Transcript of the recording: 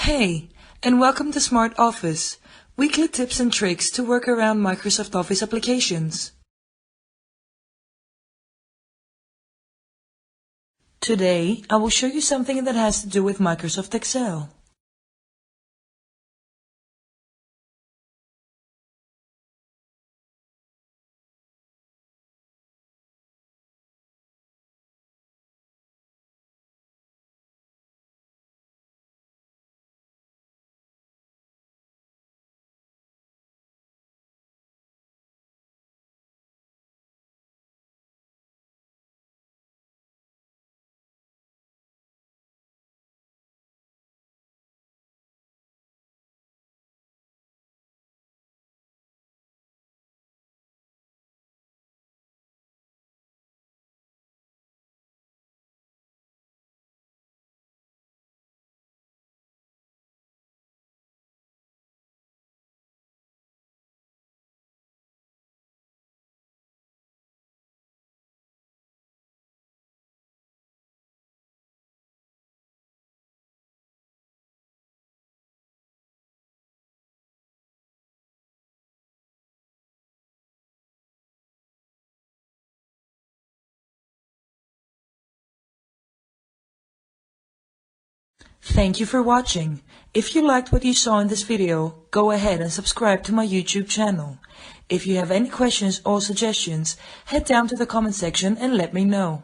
Hey, and welcome to Smart Office, weekly tips and tricks to work around Microsoft Office applications. Today, I will show you something that has to do with Microsoft Excel. Thank you for watching. If you liked what you saw in this video, go ahead and subscribe to my YouTube channel. If you have any questions or suggestions, head down to the comment section and let me know.